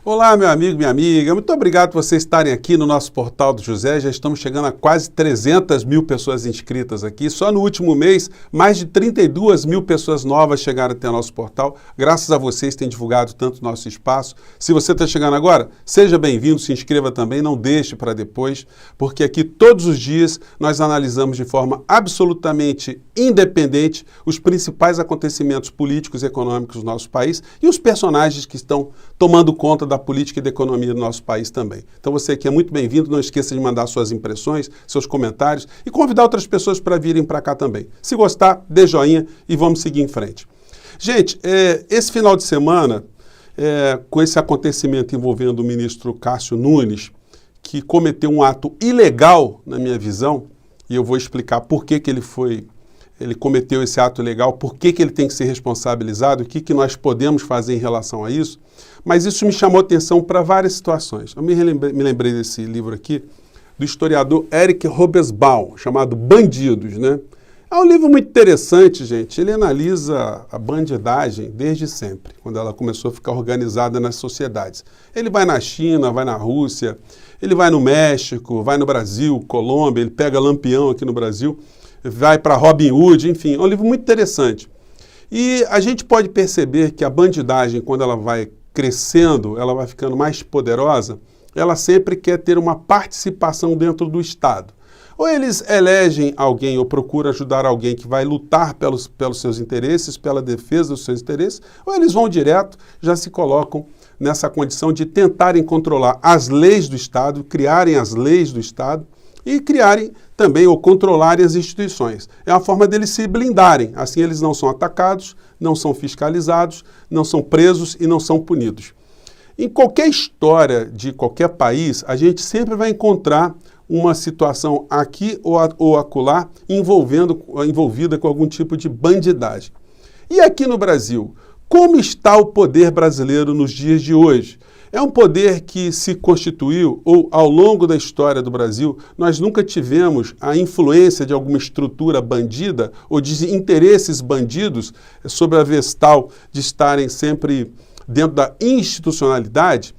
Olá, meu amigo, minha amiga. Muito obrigado por vocês estarem aqui no nosso Portal do José. Já estamos chegando a quase 300 mil pessoas inscritas aqui. Só no último mês, mais de 32 mil pessoas novas chegaram até o nosso portal. Graças a vocês, têm divulgado tanto o nosso espaço. Se você está chegando agora, seja bem-vindo, se inscreva também, não deixe para depois, porque aqui todos os dias nós analisamos de forma absolutamente independente os principais acontecimentos políticos e econômicos do nosso país e os personagens que estão tomando conta da política e da economia do nosso país também. Então você aqui é muito bem-vindo, não esqueça de mandar suas impressões, seus comentários e convidar outras pessoas para virem para cá também. Se gostar, dê joinha e vamos seguir em frente. Gente, esse final de semana, com esse acontecimento envolvendo o ministro Cássio Nunes, que cometeu um ato ilegal, na minha visão, e eu vou explicar por que ele cometeu esse ato ilegal, por que ele tem que ser responsabilizado, o que nós podemos fazer em relação a isso. Mas isso me chamou atenção para várias situações. Eu me lembrei desse livro aqui, do historiador Eric Hobsbawm, chamado Bandidos, né? É um livro muito interessante, gente. Ele analisa a bandidagem desde sempre, quando ela começou a ficar organizada nas sociedades. Ele vai na China, vai na Rússia, ele vai no México, vai no Brasil, Colômbia, ele pega Lampião aqui no Brasil, vai para Robin Hood, enfim, é um livro muito interessante. E a gente pode perceber que a bandidagem, quando ela vai crescendo, ela vai ficando mais poderosa, ela sempre quer ter uma participação dentro do Estado. Ou eles elegem alguém ou procuram ajudar alguém que vai lutar pelos seus interesses, pela defesa dos seus interesses, ou eles vão direto, já se colocam nessa condição de tentarem controlar as leis do Estado, criarem as leis do Estado, e criarem também ou controlarem as instituições. É uma forma deles se blindarem, assim eles não são atacados, não são fiscalizados, não são presos e não são punidos. Em qualquer história de qualquer país, a gente sempre vai encontrar uma situação aqui ou acolá envolvida com algum tipo de bandidagem. E aqui no Brasil, como está o poder brasileiro nos dias de hoje? É um poder que se constituiu, ou ao longo da história do Brasil, nós nunca tivemos a influência de alguma estrutura bandida ou de interesses bandidos sob a vestal de estarem sempre dentro da institucionalidade.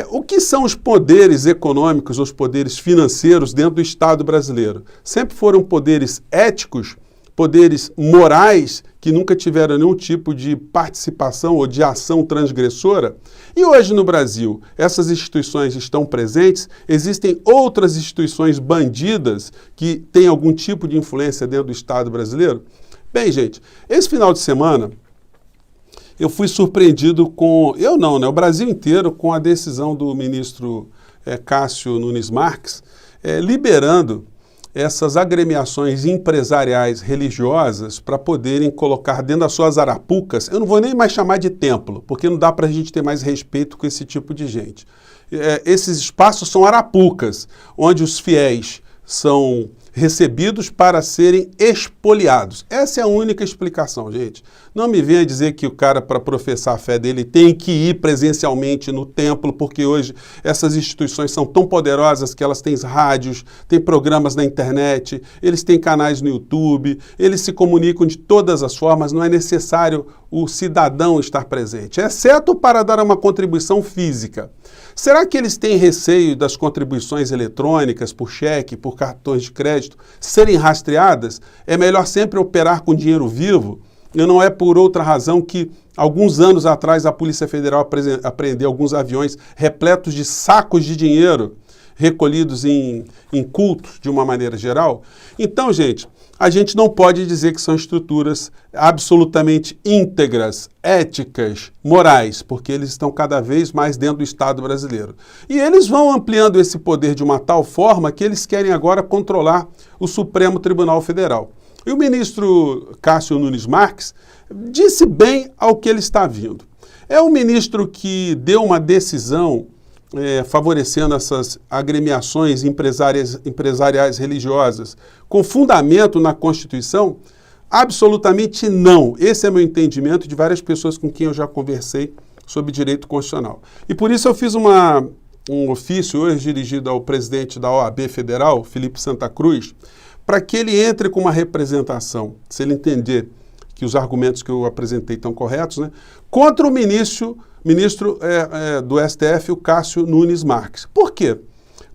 O que são os poderes econômicos, os poderes financeiros dentro do Estado brasileiro? Sempre foram poderes éticos, poderes morais, que nunca tiveram nenhum tipo de participação ou de ação transgressora. E hoje no Brasil, essas instituições estão presentes, existem outras instituições bandidas que têm algum tipo de influência dentro do Estado brasileiro? Bem, gente, esse final de semana eu fui surpreendido o Brasil inteiro, com a decisão do ministro Cássio Nunes Marques, liberando essas agremiações empresariais religiosas para poderem colocar dentro das suas arapucas, eu não vou nem mais chamar de templo, porque não dá para a gente ter mais respeito com esse tipo de gente. Esses espaços são arapucas, onde os fiéis são recebidos para serem expoliados. Essa é a única explicação, gente. Não me venha dizer que o cara, para professar a fé dele, tem que ir presencialmente no templo, porque hoje essas instituições são tão poderosas que elas têm rádios, têm programas na internet, eles têm canais no YouTube, eles se comunicam de todas as formas, não é necessário o cidadão estar presente, exceto para dar uma contribuição física. Será que eles têm receio das contribuições eletrônicas, por cheque, por cartões de crédito, serem rastreadas? É melhor sempre operar com dinheiro vivo? E não é por outra razão que, alguns anos atrás, a Polícia Federal apreendeu alguns aviões repletos de sacos de dinheiro recolhidos em cultos, de uma maneira geral? Então, gente, a gente não pode dizer que são estruturas absolutamente íntegras, éticas, morais, porque eles estão cada vez mais dentro do Estado brasileiro. E eles vão ampliando esse poder de uma tal forma que eles querem agora controlar o Supremo Tribunal Federal. E o ministro Cássio Nunes Marques disse bem ao que ele está vindo. É um ministro que deu uma decisão favorecendo essas agremiações empresariais religiosas com fundamento na Constituição? Absolutamente não. Esse é meu entendimento de várias pessoas com quem eu já conversei sobre direito constitucional. E por isso eu fiz um ofício hoje dirigido ao presidente da OAB Federal, Felipe Santa Cruz, para que ele entre com uma representação, se ele entender que os argumentos que eu apresentei estão corretos, né, contra o ministro ministro do STF, o Cássio Nunes Marques. Por quê?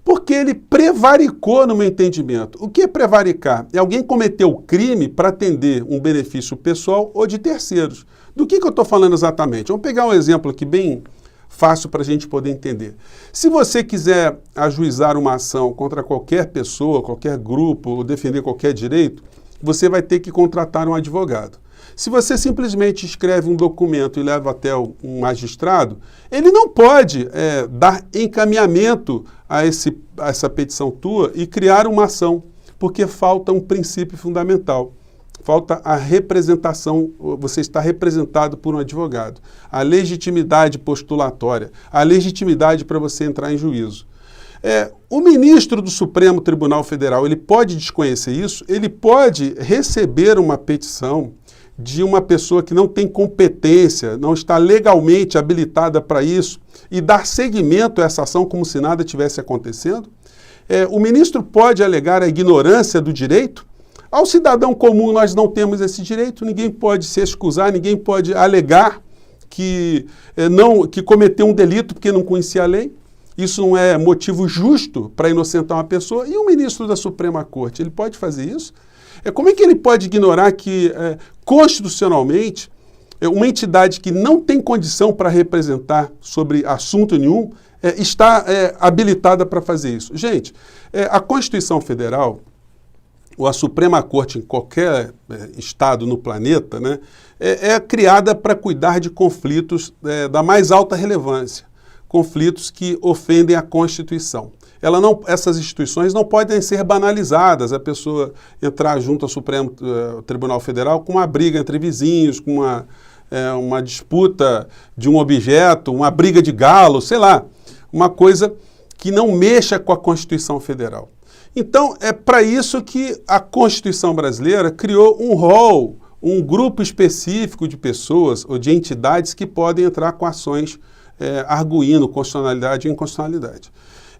Porque ele prevaricou no meu entendimento. O que é prevaricar? É alguém cometer o crime para atender um benefício pessoal ou de terceiros. Do que eu estou falando exatamente? Vamos pegar um exemplo aqui bem fácil para a gente poder entender. Se você quiser ajuizar uma ação contra qualquer pessoa, qualquer grupo, ou defender qualquer direito, você vai ter que contratar um advogado. Se você simplesmente escreve um documento e leva até um magistrado, ele não pode dar encaminhamento a essa petição tua e criar uma ação, porque falta um princípio fundamental. Falta a representação, você está representado por um advogado. A legitimidade postulatória, a legitimidade para você entrar em juízo. O ministro do Supremo Tribunal Federal, ele pode desconhecer isso? Ele pode receber uma petição de uma pessoa que não tem competência, não está legalmente habilitada para isso e dar seguimento a essa ação como se nada tivesse acontecendo? O ministro pode alegar a ignorância do direito? Ao cidadão comum nós não temos esse direito, ninguém pode se excusar, ninguém pode alegar que cometeu um delito porque não conhecia a lei. Isso não é motivo justo para inocentar uma pessoa. E o ministro da Suprema Corte, ele pode fazer isso? Como é que ele pode ignorar que, constitucionalmente, uma entidade que não tem condição para representar sobre assunto nenhum está habilitada para fazer isso? Gente, a Constituição Federal, ou a Suprema Corte em qualquer estado no planeta, né, é criada para cuidar de conflitos da mais alta relevância, conflitos que ofendem a Constituição. Essas instituições não podem ser banalizadas, a pessoa entrar junto ao Supremo Tribunal Federal com uma briga entre vizinhos, com uma disputa de um objeto, uma briga de galo, sei lá, uma coisa que não mexa com a Constituição Federal. Então, é para isso que a Constituição brasileira criou um rol, um grupo específico de pessoas ou de entidades que podem entrar com ações arguindo constitucionalidade e inconstitucionalidade.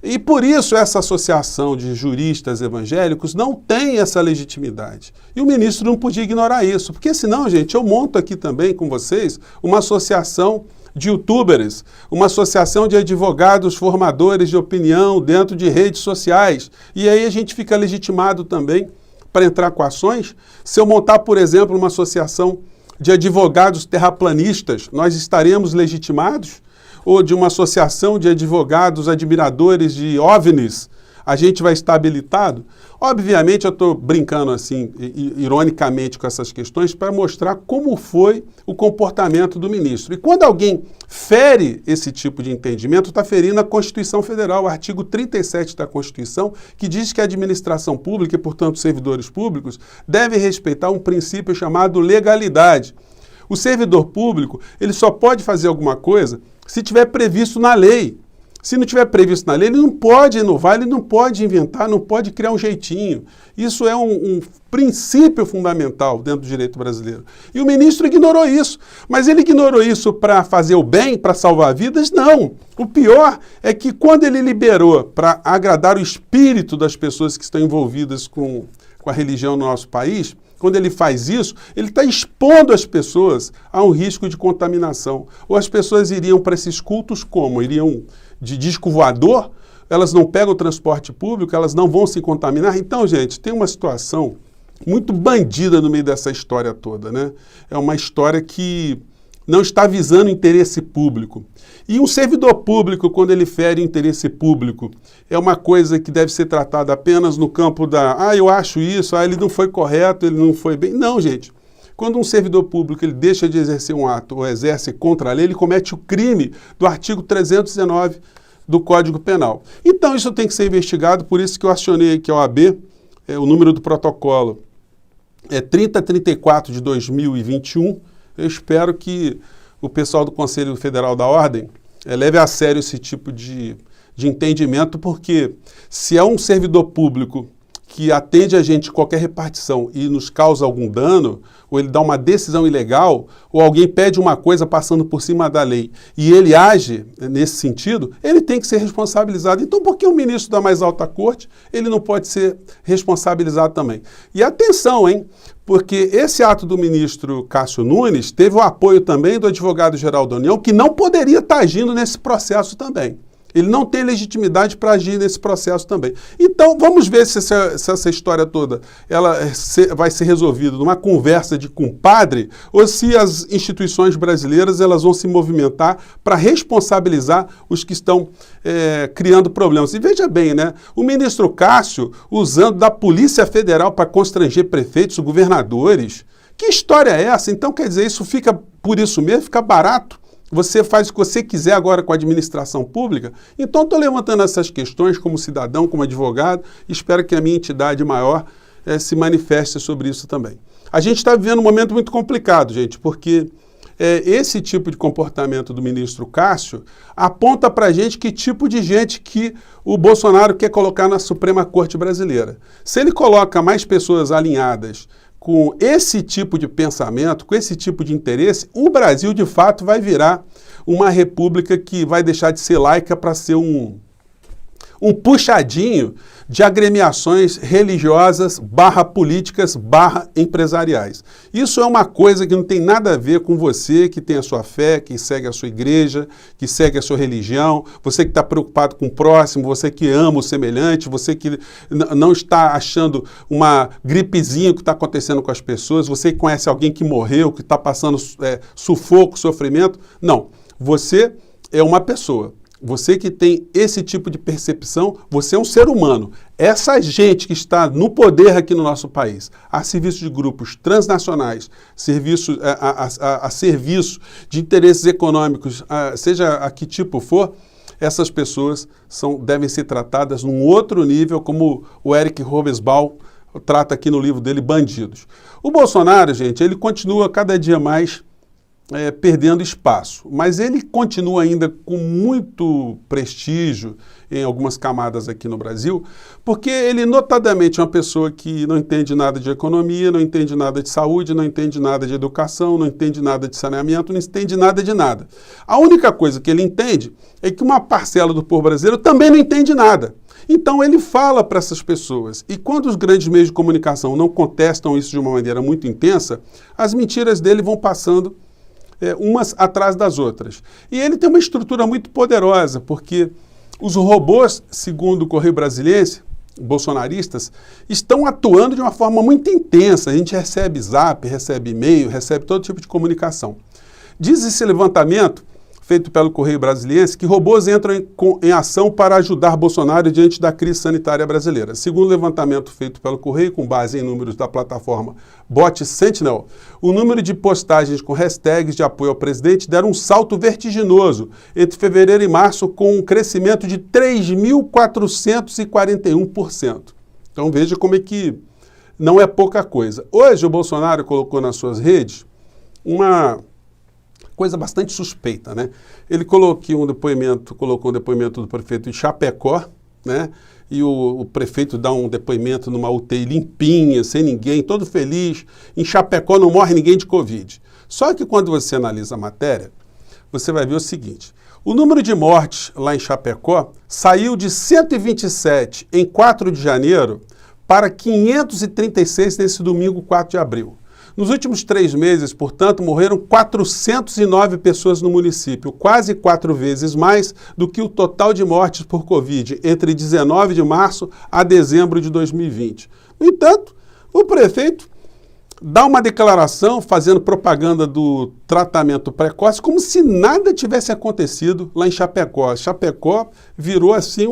E por isso essa associação de juristas evangélicos não tem essa legitimidade. E o ministro não podia ignorar isso, porque senão, gente, eu monto aqui também com vocês uma associação de youtubers, uma associação de advogados formadores de opinião dentro de redes sociais. E aí a gente fica legitimado também para entrar com ações. Se eu montar, por exemplo, uma associação de advogados terraplanistas, nós estaremos legitimados? Ou de uma associação de advogados admiradores de OVNIs, a gente vai estar habilitado? Obviamente, eu estou brincando assim, ironicamente com essas questões, para mostrar como foi o comportamento do ministro. E quando alguém fere esse tipo de entendimento, está ferindo a Constituição Federal, o artigo 37 da Constituição, que diz que a administração pública, e portanto servidores públicos, devem respeitar um princípio chamado legalidade. O servidor público, ele só pode fazer alguma coisa se tiver previsto na lei. Se não tiver previsto na lei, ele não pode inovar, ele não pode inventar, não pode criar um jeitinho. Isso é um princípio fundamental dentro do direito brasileiro. E o ministro ignorou isso. Mas ele ignorou isso para fazer o bem, para salvar vidas? Não. O pior é que quando ele liberou para agradar o espírito das pessoas que estão envolvidas com a religião no nosso país, quando ele faz isso, ele está expondo as pessoas a um risco de contaminação. Ou as pessoas iriam para esses cultos como? Iriam de disco voador? Elas não pegam o transporte público? Elas não vão se contaminar? Então, gente, tem uma situação muito bandida no meio dessa história toda, né? É uma história que não está visando o interesse público. E um servidor público, quando ele fere o interesse público, é uma coisa que deve ser tratada apenas no campo eu acho isso, ele não foi correto, ele não foi bem. Não, gente. Quando um servidor público ele deixa de exercer um ato ou exerce contra a lei, ele comete o crime do artigo 319 do Código Penal. Então, isso tem que ser investigado, por isso que eu acionei aqui a OAB, o número do protocolo é 3034 de 2021. Eu espero que o pessoal do Conselho Federal da Ordem leve a sério esse tipo de entendimento, porque se é um servidor público que atende a gente qualquer repartição e nos causa algum dano, ou ele dá uma decisão ilegal, ou alguém pede uma coisa passando por cima da lei e ele age nesse sentido, ele tem que ser responsabilizado. Então, por que o ministro da mais alta corte, ele não pode ser responsabilizado também? E atenção, hein? Porque esse ato do ministro Cássio Nunes teve o apoio também do advogado-geral da União, que não poderia estar agindo nesse processo também. Ele não tem legitimidade para agir nesse processo também. Então, vamos ver se essa história toda vai ser resolvida numa conversa de compadre ou se as instituições brasileiras elas vão se movimentar para responsabilizar os que estão criando problemas. E veja bem, né? O ministro Cássio usando da Polícia Federal para constranger prefeitos, governadores. Que história é essa? Então, quer dizer, isso fica por isso mesmo, fica barato. Você faz o que você quiser agora com a administração pública? Então, estou levantando essas questões como cidadão, como advogado, e espero que a minha entidade maior se manifeste sobre isso também. A gente está vivendo um momento muito complicado, gente, porque esse tipo de comportamento do ministro Cássio aponta para a gente que tipo de gente que o Bolsonaro quer colocar na Suprema Corte Brasileira. Se ele coloca mais pessoas alinhadas com esse tipo de pensamento, com esse tipo de interesse, o Brasil, de fato, vai virar uma república que vai deixar de ser laica para ser um puxadinho de agremiações religiosas, políticas, empresariais. Isso é uma coisa que não tem nada a ver com você que tem a sua fé, que segue a sua igreja, que segue a sua religião, você que está preocupado com o próximo, você que ama o semelhante, você que não está achando uma gripezinha que está acontecendo com as pessoas, você que conhece alguém que morreu, que está passando sufoco, sofrimento. Não, você é uma pessoa. Você que tem esse tipo de percepção, você é um ser humano. Essa gente que está no poder aqui no nosso país, a serviço de grupos transnacionais, a serviço de interesses econômicos, seja a que tipo for, essas pessoas devem ser tratadas num outro nível, como o Eric Robesbal trata aqui no livro dele, Bandidos. O Bolsonaro, gente, ele continua cada dia mais perdendo espaço, mas ele continua ainda com muito prestígio em algumas camadas aqui no Brasil, porque ele notadamente é uma pessoa que não entende nada de economia, não entende nada de saúde, não entende nada de educação, não entende nada de saneamento, não entende nada de nada. A única coisa que ele entende é que uma parcela do povo brasileiro também não entende nada. Então ele fala para essas pessoas, e quando os grandes meios de comunicação não contestam isso de uma maneira muito intensa, as mentiras dele vão passando umas atrás das outras. E ele tem uma estrutura muito poderosa, porque os robôs, segundo o Correio Brasiliense, bolsonaristas, estão atuando de uma forma muito intensa. A gente recebe zap, recebe e-mail, recebe todo tipo de comunicação. Diz esse levantamento, feito pelo Correio Brasiliense, que robôs entram em ação para ajudar Bolsonaro diante da crise sanitária brasileira. Segundo o levantamento feito pelo Correio, com base em números da plataforma Bot Sentinel, o número de postagens com hashtags de apoio ao presidente deram um salto vertiginoso entre fevereiro e março, com um crescimento de 3.441%. Então veja como é que não é pouca coisa. Hoje o Bolsonaro colocou nas suas redes uma coisa bastante suspeita, né? Ele colocou um depoimento do prefeito de Chapecó, né? E o prefeito dá um depoimento numa UTI limpinha, sem ninguém, todo feliz. Em Chapecó não morre ninguém de Covid. Só que quando você analisa a matéria, você vai ver o seguinte: o número de mortes lá em Chapecó saiu de 127 em 4 de janeiro para 536 nesse domingo, 4 de abril. Nos últimos 3 meses, portanto, morreram 409 pessoas no município, quase 4 vezes mais do que o total de mortes por Covid entre 19 de março a dezembro de 2020. No entanto, o prefeito dá uma declaração fazendo propaganda do tratamento precoce como se nada tivesse acontecido lá em Chapecó. Chapecó virou assim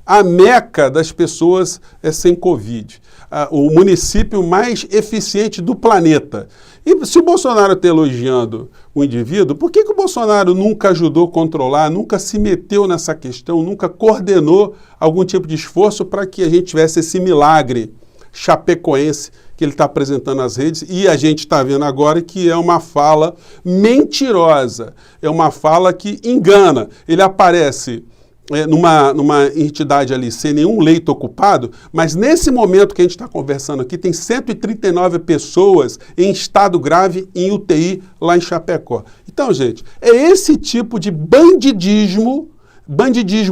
a meca das pessoas sem Covid. O município mais eficiente do planeta. E se o Bolsonaro está elogiando o indivíduo, por que o Bolsonaro nunca ajudou a controlar, nunca se meteu nessa questão, nunca coordenou algum tipo de esforço para que a gente tivesse esse milagre chapecoense que ele está apresentando nas redes, e a gente está vendo agora que é uma fala mentirosa, é uma fala que engana. Ele aparece numa entidade ali sem nenhum leito ocupado, mas nesse momento que a gente está conversando aqui, tem 139 pessoas em estado grave em UTI lá em Chapecó. Então, gente, é esse tipo de bandidismo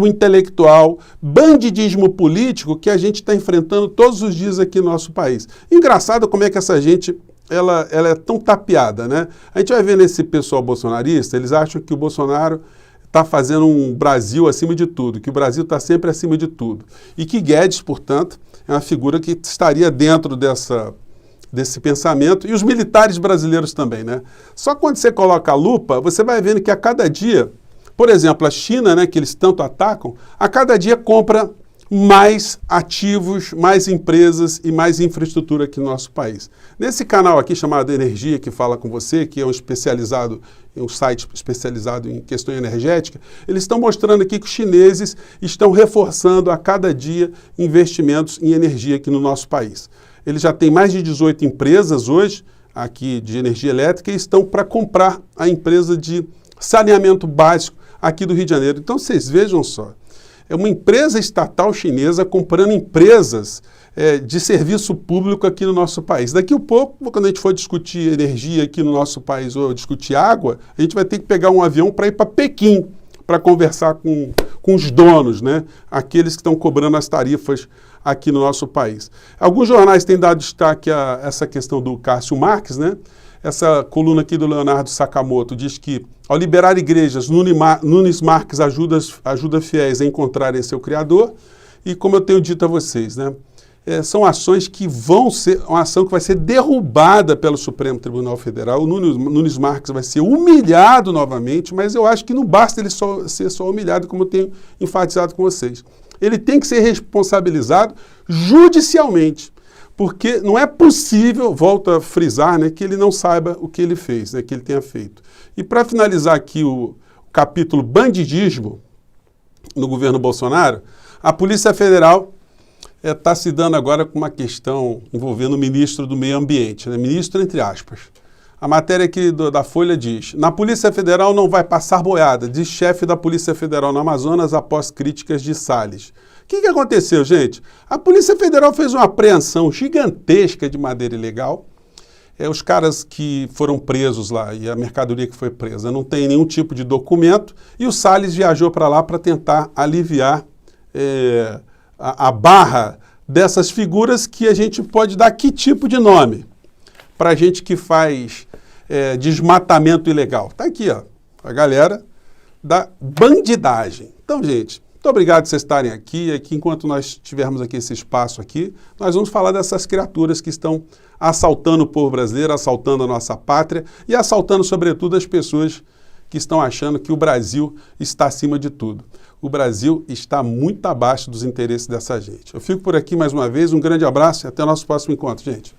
intelectual, bandidismo político que a gente está enfrentando todos os dias aqui no nosso país. Engraçado como é que essa gente ela é tão tapeada, né? A gente vai ver nesse pessoal bolsonarista, eles acham que o Bolsonaro está fazendo um Brasil acima de tudo, que o Brasil está sempre acima de tudo. E que Guedes, portanto, é uma figura que estaria dentro desse pensamento, e os militares brasileiros também, né? Só quando você coloca a lupa, você vai vendo que a cada dia, por exemplo, a China, né, que eles tanto atacam, a cada dia compra mais ativos, mais empresas e mais infraestrutura aqui no nosso país. Nesse canal aqui chamado Energia, que fala com você, que é um site especializado em questão energética, eles estão mostrando aqui que os chineses estão reforçando a cada dia investimentos em energia aqui no nosso país. Eles já têm mais de 18 empresas hoje aqui de energia elétrica e estão para comprar a empresa de saneamento básico aqui do Rio de Janeiro. Então vocês vejam só, é uma empresa estatal chinesa comprando empresas de serviço público aqui no nosso país. Daqui a pouco, quando a gente for discutir energia aqui no nosso país ou discutir água, a gente vai ter que pegar um avião para ir para Pequim, para conversar com os donos, né? Aqueles que estão cobrando as tarifas aqui no nosso país. Alguns jornais têm dado destaque a essa questão do Cássio Marques, né? Essa coluna aqui do Leonardo Sakamoto diz que, ao liberar igrejas, Nunes Marques ajuda fiéis a encontrarem seu Criador. E como eu tenho dito a vocês, né, são ações que vão ser, uma ação que vai ser derrubada pelo Supremo Tribunal Federal. O Nunes Marques vai ser humilhado novamente, mas eu acho que não basta ele ser só humilhado, como eu tenho enfatizado com vocês. Ele tem que ser responsabilizado judicialmente. Porque não é possível, volto a frisar, né, que ele não saiba o que ele fez, né, que ele tenha feito. E para finalizar aqui o capítulo bandidismo no governo Bolsonaro, a Polícia Federal está se dando agora com uma questão envolvendo o ministro do Meio Ambiente, né, ministro entre aspas. A matéria aqui da Folha diz: na Polícia Federal não vai passar boiada, diz chefe da Polícia Federal no Amazonas após críticas de Salles. O que aconteceu, gente? A Polícia Federal fez uma apreensão gigantesca de madeira ilegal. Os caras que foram presos lá e a mercadoria que foi presa não tem nenhum tipo de documento e o Salles viajou para lá para tentar aliviar a barra dessas figuras que a gente pode dar que tipo de nome para a gente que faz desmatamento ilegal. Está aqui, ó, a galera da bandidagem. Então, gente, muito obrigado por vocês estarem aqui. Enquanto nós tivermos aqui esse espaço aqui, nós vamos falar dessas criaturas que estão assaltando o povo brasileiro, assaltando a nossa pátria e assaltando, sobretudo, as pessoas que estão achando que o Brasil está acima de tudo. O Brasil está muito abaixo dos interesses dessa gente. Eu fico por aqui mais uma vez. Um grande abraço e até o nosso próximo encontro, gente.